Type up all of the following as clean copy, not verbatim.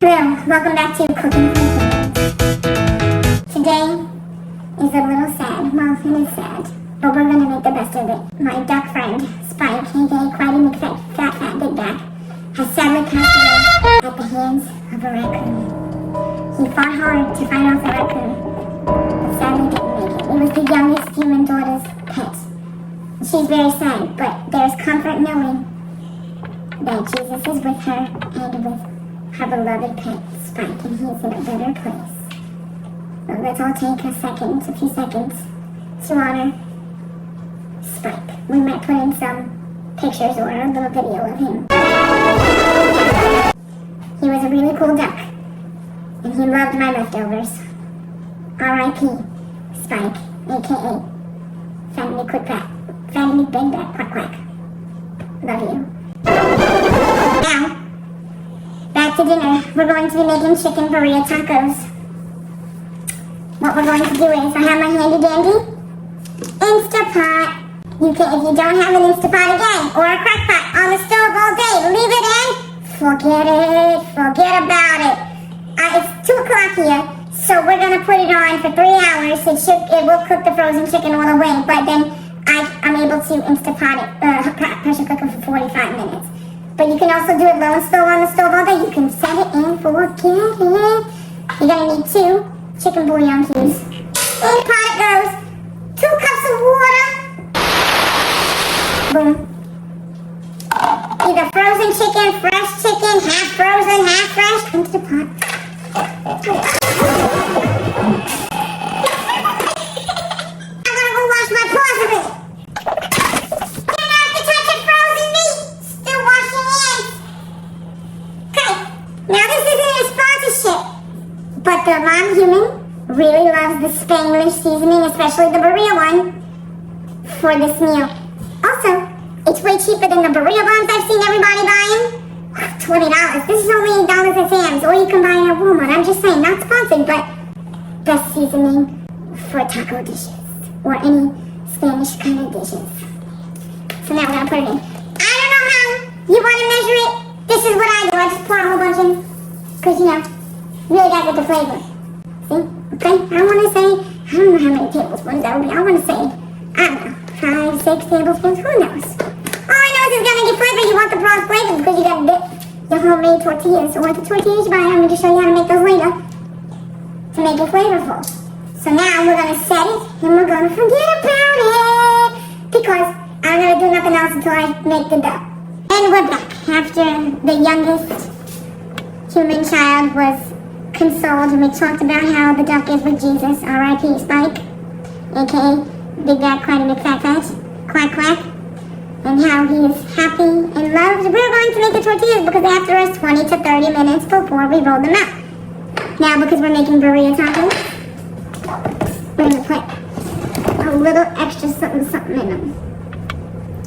Hello, welcome back to Cooking for Humans. Today is a little sad. Well, it is sad, but we're gonna make the best of it. My duck friend, Spike, aka Quite a fat big back, has sadly passed away at the hands of a raccoon. He fought hard to fight off the raccoon, but sadly didn't make it. It was the youngest human daughter's pet. She's very sad, but there's comfort knowing that Jesus is with her and with her beloved pet, Spike, and he's in a better place. So let's all take a few seconds, to honor Spike. We might put in some pictures or a little video of him. He was a really cool duck, and he loved my leftovers. R.I.P. Spike, a.k.a. Family Big Back Quack Quack. Love you. Now, back to dinner. We're going to be making chicken birria tacos. What we're going to do is, I have my handy dandy Instapot. If you don't have an Instapot again, or a crock pot on the stove all day, leave it in, forget about it. It's 2 o'clock here, so we're going to put it on for 3 hours. It will cook the frozen chicken all the way, but then I'm able to Instapot it, pressure cooker for 45 minutes. But you can also do it low and slow on the stove all day. You can set it and forget it. You're going to need 2 chicken bouillon cubes. In the pot it goes. 2 cups of water. Boom. Either frozen chicken, fresh chicken, half frozen, half fresh. Into the pot. I'm going to go wash my paws a bit. But the mom human really loves the Spanglish seasoning, especially the birria one, for this meal. Also, it's way cheaper than the birria buns I've seen everybody buying. $20. This is only $8 at Sam's, or you can buy it at Walmart. I'm just saying, not sponsored, but best seasoning for taco dishes, or any Spanish kind of dishes. So now we're going to put it in. I don't know how you want to measure it. This is what I do. I just pour a whole bunch in, because, really gotta get the flavor. See? Okay? I want to say, I don't know how many tablespoons that would be. I want to say, I don't know, 5, 6 tablespoons. Who knows? All I know is it's gonna get flavor. You want the broad flavor because you gotta dip the homemade tortillas. Or the tortillas you buy, I'm gonna show you how to make those later to make it flavorful. So now we're gonna set it and we're gonna forget about it because I'm gonna do nothing else until I make the dough. And we're back after the youngest human child was consoled, and we talked about how the duck is with Jesus, R.I.P. Spike, aka Big Back Quite a Fat Quack Quack, and how he is happy and loved. We're going to make the tortillas because they have to rest 20 to 30 minutes before we roll them out. Now, because we're making birria tacos, we're going to put a little extra something in them.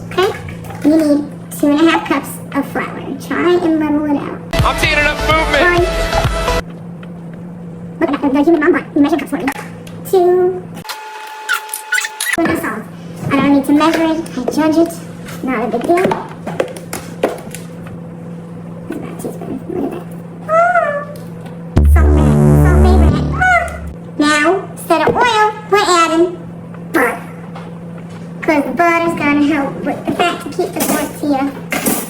Okay? You need 2.5 cups of flour. Try and level it out. I'm seeing enough movement! Look at that, the human mom bought. You measure cups for me. 2. No salt. I don't need to measure it. I judge it. Not a big deal. That's about a teaspoon. Look at that. Oh! Salt favorite. Oh! Now, instead of oil, we're adding butter. Because the butter's going to help with the fat to keep the tortilla nice.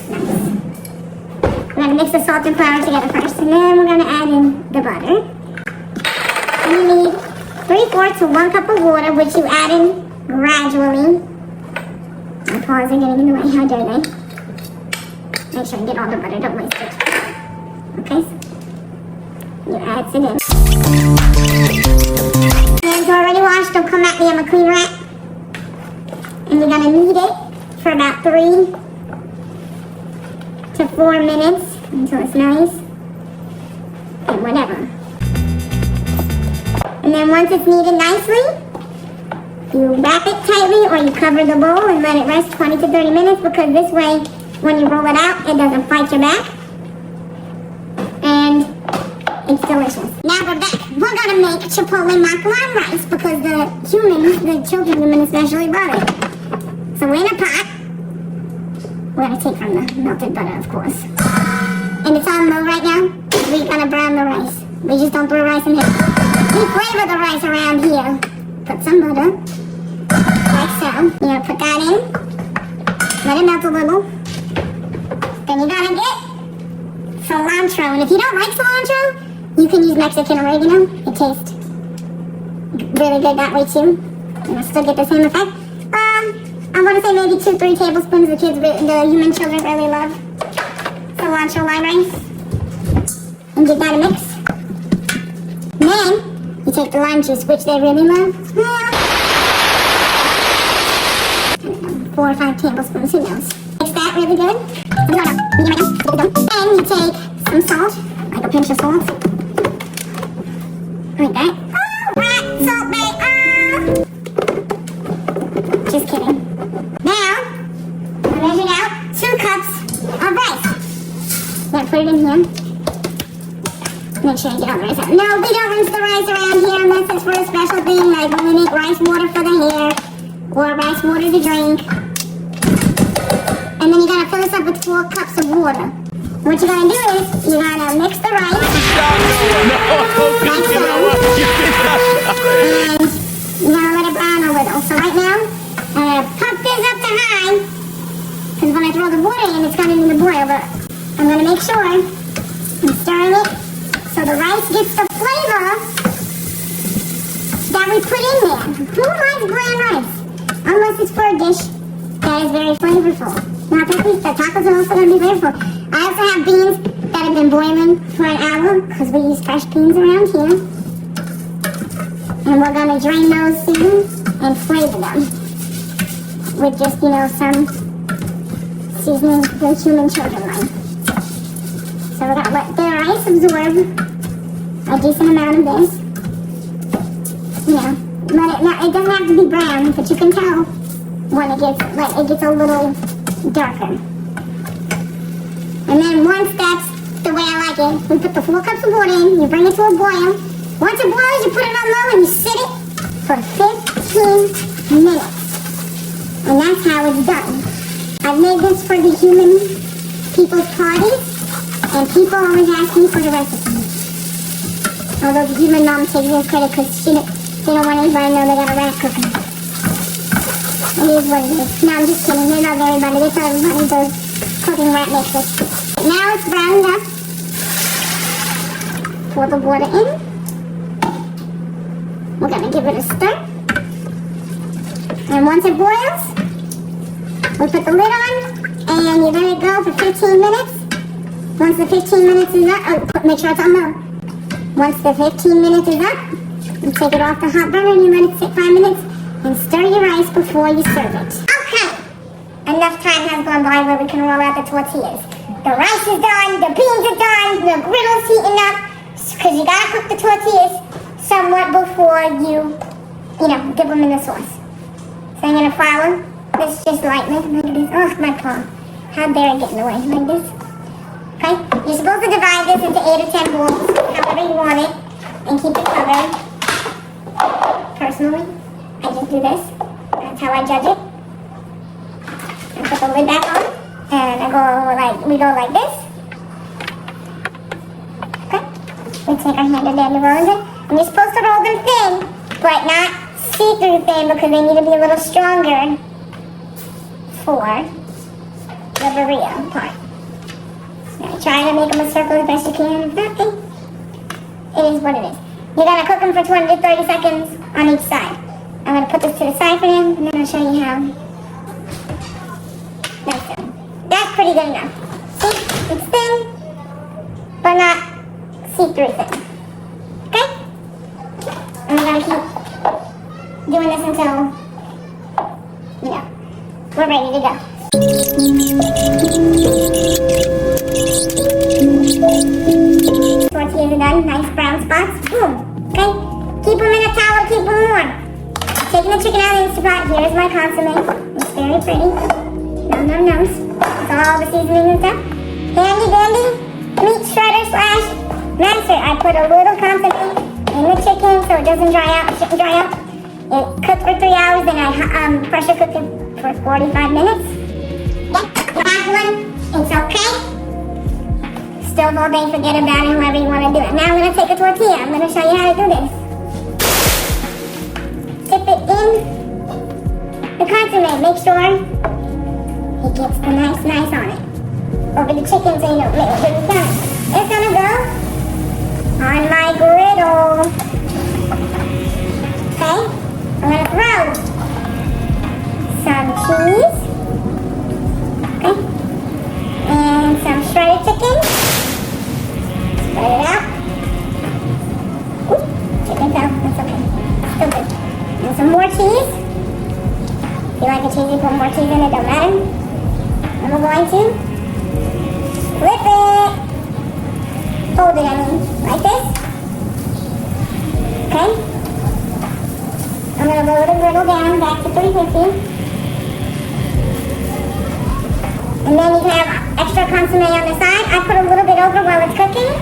We're going to mix the salt and flour together first, and then we're going to add in the butter. You need 3/4 to 1 cup of water, which you add in gradually. My paws are getting in the way. How dare they? Make sure you get all the butter. Don't waste it. Okay? You add it in. Hands are already washed. Don't come at me. I'm a clean rat. And you're going to knead it for about 3 to 4 minutes until it's nice. And whatever. And then once it's kneaded nicely, you wrap it tightly or you cover the bowl and let it rest 20 to 30 minutes because this way, when you roll it out, it doesn't fight your back. And it's delicious. Now we're back. We're going to make chipotle macaron rice because the children human especially, love it. So we're in a pot. We're going to take from the melted butter, of course. And it's on low right now. we're gonna brown the rice. We just don't throw rice in here. We flavor the rice around here. Put some butter, like so. You know, put that in. Let it melt a little. Then you're gonna get cilantro. And if you don't like cilantro, you can use Mexican oregano. It tastes really good that way too. And it'll still get the same effect. I want to say maybe 2-3 tablespoons. The human children really love cilantro lime rice. And give that a mix. Then you take the lime juice, which they really love. 4 or 5 tablespoons, who knows. Mix that really good. Then you take some salt, like a pinch of salt. Like that. Oh, right, salt bay. Just kidding. Now, I measured out 2 cups of rice. Then put it in here. Make sure you get all the rice out. No, we don't rinse the rice around here unless it's for a special thing, like when we make rice water for the hair, or rice water to drink. And then you gotta fill this up with 4 cups of water. What you're gonna do is, you're gonna mix the rice. And you're gonna let it brown a little. So right now, I'm gonna pump this up to high, because when I throw the water in, it's gonna need to boil, but I'm gonna make sure I'm stirring it so the rice gets the flavor that we put in there. Who likes bland rice? Unless it's for a dish that is very flavorful. Now, the tacos are also going to be flavorful. I also have beans that have been boiling for an hour, because we use fresh beans around here. And we're going to drain those soon and flavor them with just, some seasonings the human children like. So we're going to let the rice absorb a decent amount of this. It doesn't have to be brown, but you can tell when it gets a little darker. And then once that's the way I like it, we put the 4 cups of water in, you bring it to a boil. Once it boils, you put it on low and you sit it for 15 minutes. And that's how it's done. I've made this for the human people's parties, and people always ask me for the recipe. Although the human mom takes no credit because they don't want anybody to know they got a rat cooking. It is what it is. No, I'm just kidding. They love everybody. They tell everybody those cooking rat mixes. Now it's browned up. Pour the water in. We're going to give it a stir. And once it boils, we put the lid on and you let it go for 15 minutes. Once the 15 minutes is up, make sure it's on low. Once the 15 minutes is up, you take it off the hot burner and you let it sit 5 minutes and stir your rice before you serve it. Okay, enough time has gone by where we can roll out the tortillas. The rice is done, the beans are done, the griddle's heating up, because you gotta cook the tortillas somewhat before you dip them in the sauce. So I'm gonna flour this just lightly, like this. Oh, my paw. How dare I get in the way, like this. Okay, you're supposed to divide this into 8 or 10 balls, however you want it, and keep it covered. Personally, I just do this. That's how I judge it. I put the lid back on, and we go like this. Okay, we take our hand and then roll it. And you're supposed to roll them thin, but not see-through thin because they need to be a little stronger for the birria part. Try to make them a circle as best you can. If not, it is what it is. You're going to cook them for 20 to 30 seconds on each side. I'm going to put this to the side for you, and then I'll show you how that's done. That's pretty good enough. See, it's thin, but not see-through thin. Okay? And we're going to keep doing this until, we're ready to go. Tortillas are done, nice brown spots. Boom. Okay? Keep them in a towel, keep them warm. Taking the chicken out of the Instant Pot, here's my consomme. It's very pretty. Num num nums. It's all the seasoning and stuff. Handy dandy meat shredder / master. I put a little consomme in the chicken so it doesn't dry out. It shouldn't dry out. It cooked for 3 hours, then I pressure cooked it for 45 minutes. Yeah, the back one, it's okay. stove all day, forget about it, however you want to do it. Now I'm going to take a tortilla. I'm going to show you how to do this. Dip it in the consomme. Make sure it gets the nice on it. Over the chicken so you don't make it really done. It's going to go on my griddle. Okay? I'm going to throw some cheese. Okay? And some shredded chicken. Spread it out. Ooh, chicken fell. That's okay. Still good. And some more cheese. If you like it cheesy, put more cheese in it, don't matter. And we're going to flip it. Hold it, like this. Okay? I'm going to lower the griddle down back to 350. And then you can have extra consomme on the side. I put a little bit over while it's cooking.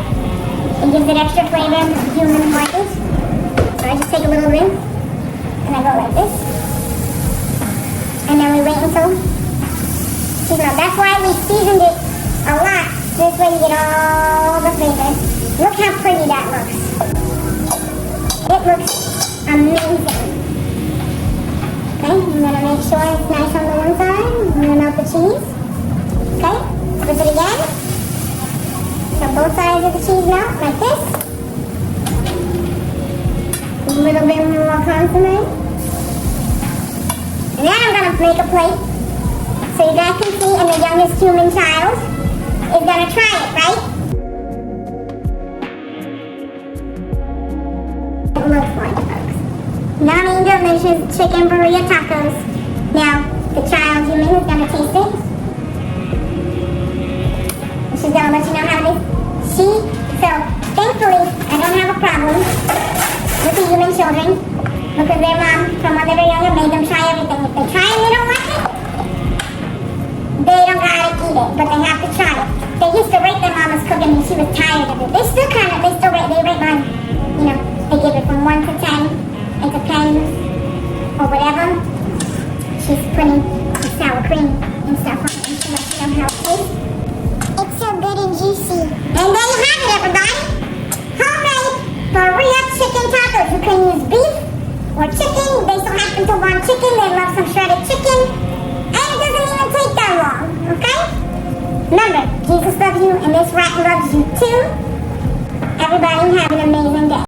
It gives it extra flavor and human flavors. So I just take a little bit and I go like this. And then we wait until she's done. That's why we seasoned it a lot. This way you get all the flavors. Look how pretty that looks. It looks amazing. Okay, I'm going to make sure it's nice on the one side. I'm going to melt the cheese. Okay, flip it again. So both sides of the cheese melt, like this. A little bit more consomme. And then I'm going to make a plate. So you guys can see, and the youngest human child is going to try it, right? It looks like it, folks. Yummy, delicious chicken birria tacos. Now, the child human is going to taste it. She's gonna let you know how it is. So thankfully, I don't have a problem with the human children because their mom, from when they were younger, made them try everything. If they try and they don't like it, they don't gotta eat it, but they have to try it. They used to rate their mama's cooking and she was tired of it. They still rate mine. You know, they give it from 1 to 10. It depends, or whatever. She's putting the sour cream and stuff on it and she lets you know how it tastes. It's so good and juicy. And there you have it, everybody. Homemade birria chicken tacos. You can use beef or chicken. They so happen to want chicken. They love some shredded chicken. And it doesn't even take that long, okay? Remember, Jesus loves you and this rat loves you too. Everybody have an amazing day.